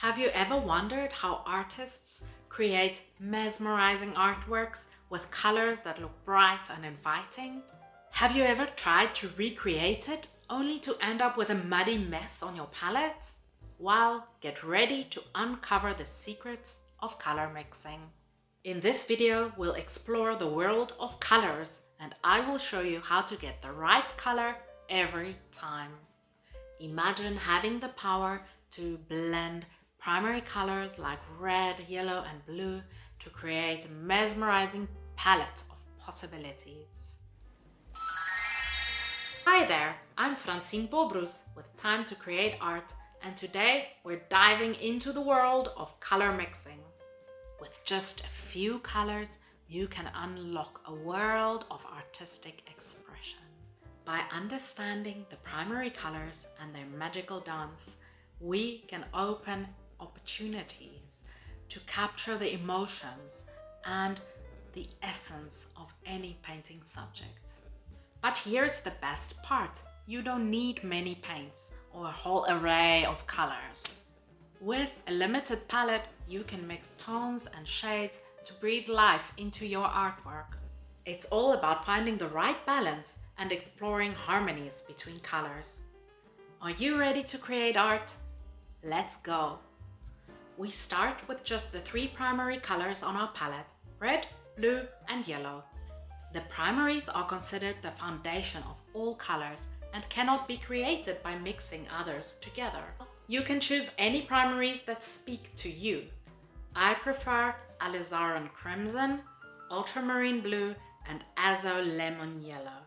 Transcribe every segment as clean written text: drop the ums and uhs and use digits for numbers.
Have you ever wondered how artists create mesmerizing artworks with colors that look bright and inviting? Have you ever tried to recreate it only to end up with a muddy mess on your palette? Well, get ready to uncover the secrets of color mixing. In this video, we'll explore the world of colors and I will show you how to get the right color every time. Imagine having the power to blend primary colors like red, yellow and blue to create a mesmerizing palette of possibilities. Hi there, I'm Fransien Bobrus with Time to Create Art, and today we're diving into the world of color mixing. With just a few colors, you can unlock a world of artistic expression. By understanding the primary colors and their magical dance, we can open opportunities to capture the emotions and the essence of any painting subject. But here's the best part. You don't need many paints or a whole array of colors. With a limited palette, you can mix tones and shades to breathe life into your artwork. It's all about finding the right balance and exploring harmonies between colors. Are you ready to create art? Let's go! We start with just the three primary colors on our palette: red, blue and yellow. The primaries are considered the foundation of all colors and cannot be created by mixing others together. You can choose any primaries that speak to you. I prefer alizarin crimson, ultramarine blue and azo lemon yellow.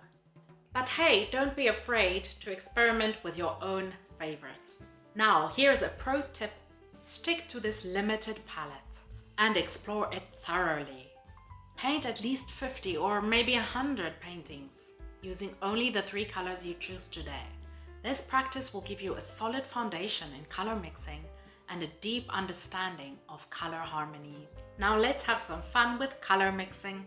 But hey, don't be afraid to experiment with your own favorites. Now, here's a pro tip. Stick to this limited palette and explore it thoroughly. Paint at least 50 or maybe 100 paintings using only the three colors you choose today. This practice will give you a solid foundation in color mixing and a deep understanding of color harmonies. Now let's have some fun with color mixing.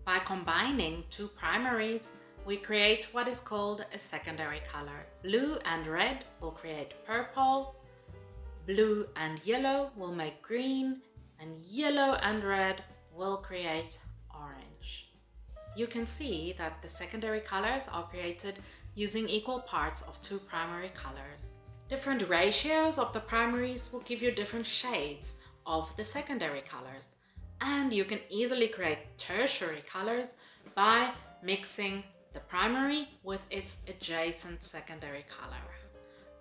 By combining two primaries, we create what is called a secondary color. Blue and red will create purple, blue and yellow will make green, and yellow and red will create orange. You can see that the secondary colors are created using equal parts of two primary colors. Different ratios of the primaries will give you different shades of the secondary colors. And you can easily create tertiary colors by mixing the primary with its adjacent secondary color.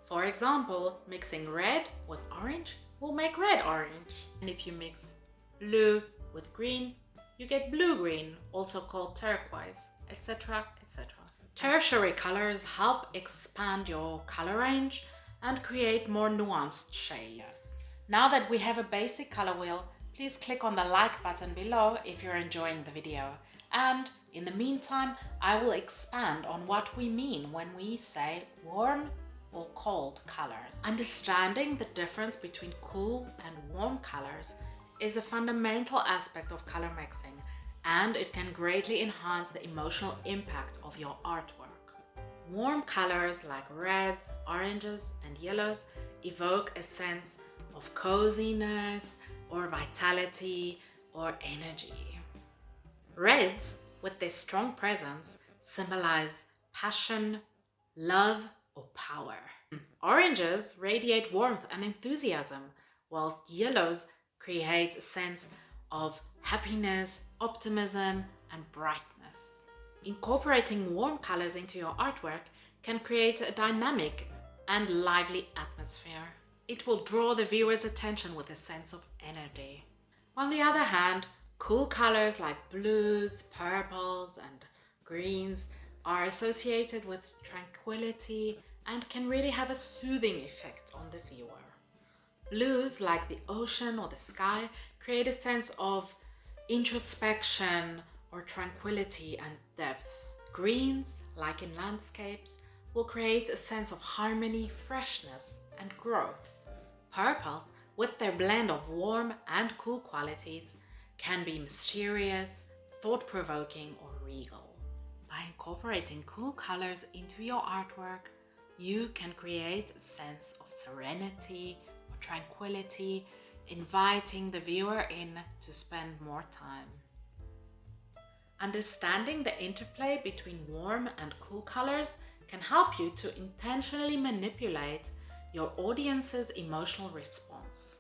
For example, mixing red with orange will make red-orange. And if you mix blue with green, you get blue-green, also called turquoise, etc., etc. Tertiary colors help expand your color range and create more nuanced shades. Now that we have a basic color wheel, please click on the like button below if you're enjoying the video. And in the meantime, I will expand on what we mean when we say warm or cold colors. Understanding the difference between cool and warm colors is a fundamental aspect of color mixing, and it can greatly enhance the emotional impact of your artwork. Warm colors like reds, oranges and yellows evoke a sense of coziness or vitality or energy. Reds, with their strong presence, symbolize passion, love or power. Oranges radiate warmth and enthusiasm, whilst yellows create a sense of happiness, optimism and brightness. Incorporating warm colors into your artwork can create a dynamic and lively atmosphere. It will draw the viewer's attention with a sense of energy. On the other hand, cool colors like blues, purples and greens are associated with tranquility and can really have a soothing effect on the viewer. Blues, like the ocean or the sky, create a sense of introspection or tranquility and depth. Greens, like in landscapes, will create a sense of harmony, freshness and growth. Purples, with their blend of warm and cool qualities, can be mysterious, thought-provoking or regal. By incorporating cool colors into your artwork, you can create a sense of serenity or of tranquility, inviting the viewer in to spend more time. Understanding the interplay between warm and cool colors can help you to intentionally manipulate your audience's emotional response.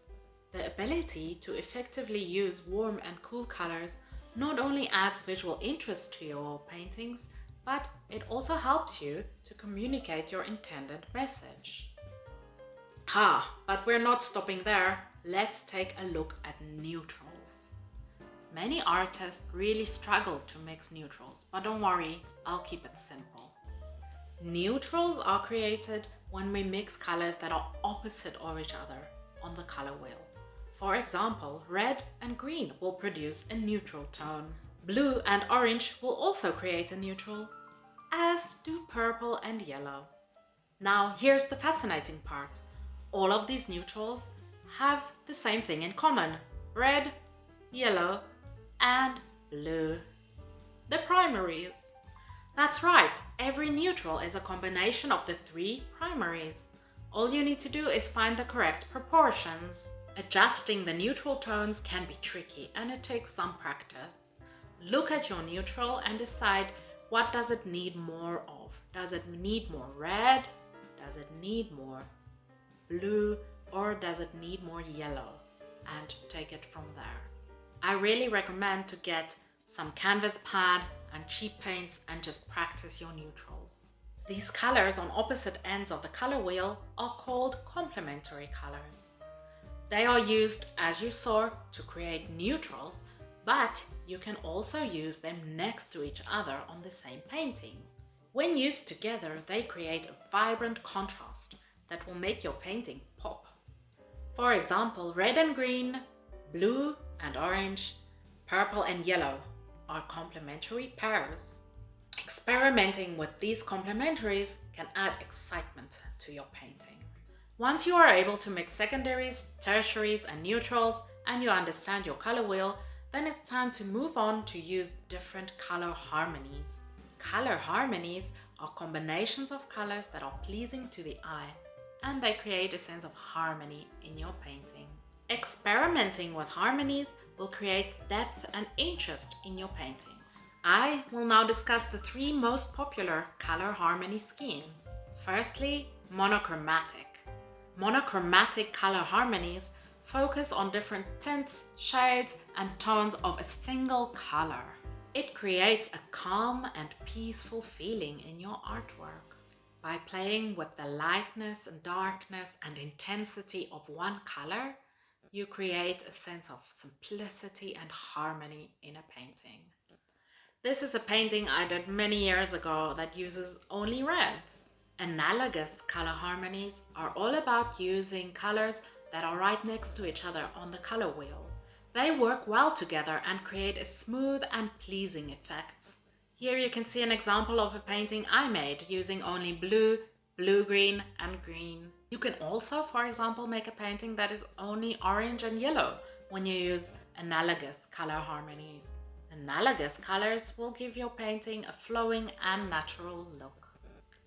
The ability to effectively use warm and cool colors not only adds visual interest to your paintings, but it also helps you to communicate your intended message. But we're not stopping there. Let's take a look at neutrals. Many artists really struggle to mix neutrals, but don't worry, I'll keep it simple. Neutrals are created when we mix colors that are opposite of each other on the color wheel. For example, red and green will produce a neutral tone. Blue and orange will also create a neutral, as do purple and yellow. Now here's the fascinating part. All of these neutrals have the same thing in common: red, yellow, and blue. The primaries. That's right, every neutral is a combination of the three primaries. All you need to do is find the correct proportions. Adjusting the neutral tones can be tricky and it takes some practice. Look at your neutral and decide, what does it need more of? Does it need more red? Does it need more blue? Or does it need more yellow? And take it from there. I really recommend to get some canvas pad and cheap paints and just practice your neutrals. These colors on opposite ends of the color wheel are called complementary colors. They are used, as you saw, to create neutrals, but you can also use them next to each other on the same painting. When used together, they create a vibrant contrast that will make your painting pop. For example, red and green, blue and orange, purple and yellow are complementary pairs. Experimenting with these complementaries can add excitement to your painting. Once you are able to mix secondaries, tertiaries and neutrals and you understand your color wheel, then it's time to move on to use different color harmonies. Color harmonies are combinations of colors that are pleasing to the eye and they create a sense of harmony in your painting. Experimenting with harmonies will create depth and interest in your paintings. I will now discuss the three most popular color harmony schemes. Firstly, monochromatic. Monochromatic color harmonies focus on different tints, shades, and tones of a single color. It creates a calm and peaceful feeling in your artwork. By playing with the lightness and darkness and intensity of one color, you create a sense of simplicity and harmony in a painting. This is a painting I did many years ago that uses only reds. Analogous color harmonies are all about using colors that are right next to each other on the color wheel. They work well together and create a smooth and pleasing effect. Here you can see an example of a painting I made using only blue, blue-green and green. You can also, for example, make a painting that is only orange and yellow when you use analogous color harmonies. Analogous colors will give your painting a flowing and natural look.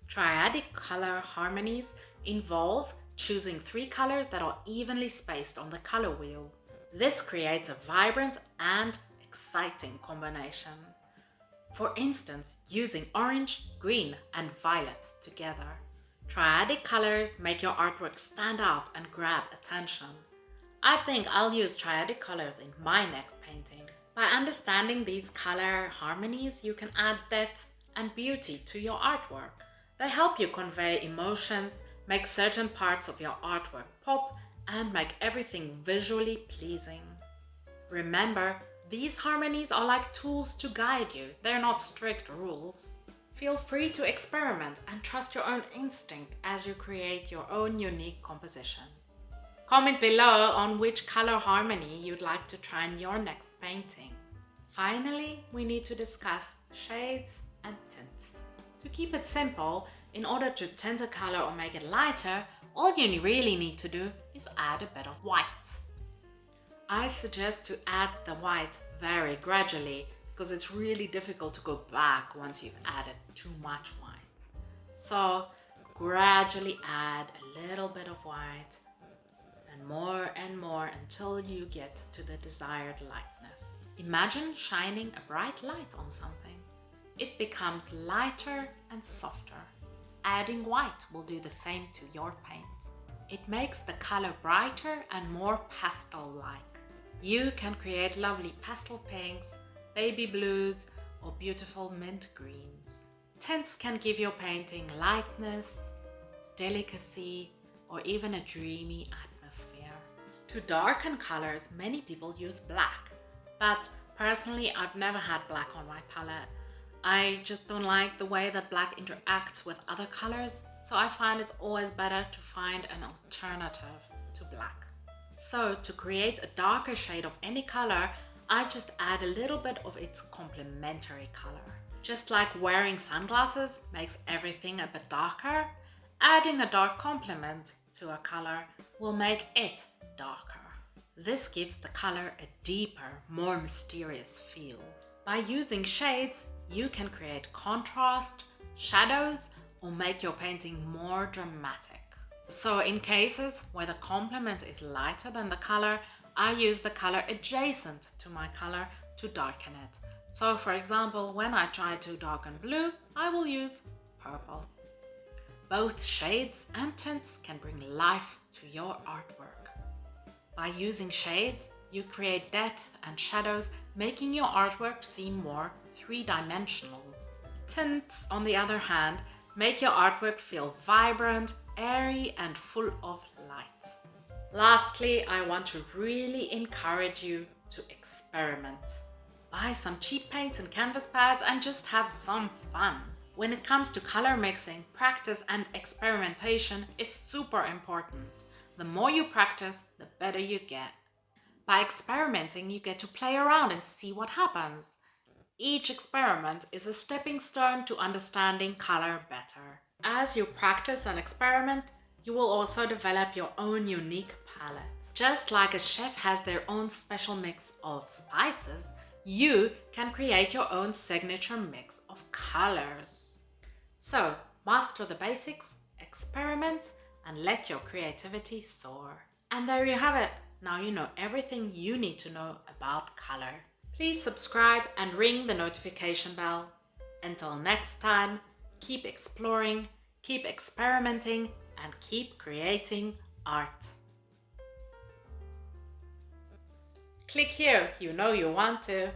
Triadic color harmonies involve choosing three colors that are evenly spaced on the color wheel. This creates a vibrant and exciting combination. For instance, using orange, green, and violet together. Triadic colors make your artwork stand out and grab attention. I think I'll use triadic colors in my next painting. By understanding these color harmonies, you can add depth and beauty to your artwork. They help you convey emotions, make certain parts of your artwork pop, and make everything visually pleasing. Remember, these harmonies are like tools to guide you. They're not strict rules. Feel free to experiment and trust your own instinct as you create your own unique compositions. Comment below on which color harmony you'd like to try in your next painting. Finally, we need to discuss shades and tints. To keep it simple, in order to tint a color or make it lighter, all you really need to do is add a bit of white. I suggest to add the white very gradually because it's really difficult to go back once you've added too much white. So gradually add a little bit of white and more until you get to the desired lightness. Imagine shining a bright light on something. It becomes lighter and softer. Adding white will do the same to your paint. It makes the color brighter and more pastel-like. You can create lovely pastel pinks, baby blues, or beautiful mint greens. Tints can give your painting lightness, delicacy, or even a dreamy atmosphere. To darken colors, many people use black, but personally I've never had black on my palette. I just don't like the way that black interacts with other colors, so I find it's always better to find an alternative to black. So to create a darker shade of any color, I just add a little bit of its complementary color. Just like wearing sunglasses makes everything a bit darker, adding a dark complement to a color will make it darker. This gives the color a deeper, more mysterious feel. By using shades, you can create contrast, shadows, or make your painting more dramatic. So in cases where the complement is lighter than the color, I use the color adjacent to my color to darken it. So for example, when I try to darken blue, I will use purple. Both shades and tints can bring life to your artwork. By using shades, you create depth and shadows, making your artwork seem more three-dimensional. Tints, on the other hand, make your artwork feel vibrant, airy, and full of light. Lastly, I want to really encourage you to experiment. Buy some cheap paints and canvas pads and just have some fun. When it comes to color mixing, practice and experimentation is super important. The more you practice, the better you get. By experimenting, you get to play around and see what happens. Each experiment is a stepping stone to understanding color better. As you practice and experiment, you will also develop your own unique palette. Just like a chef has their own special mix of spices, you can create your own signature mix of colors. So, master the basics, experiment, and let your creativity soar. And there you have it. Now you know everything you need to know about color. Please subscribe and ring the notification bell. Until next time, keep exploring, keep experimenting, and keep creating art. Click here, you know you want to.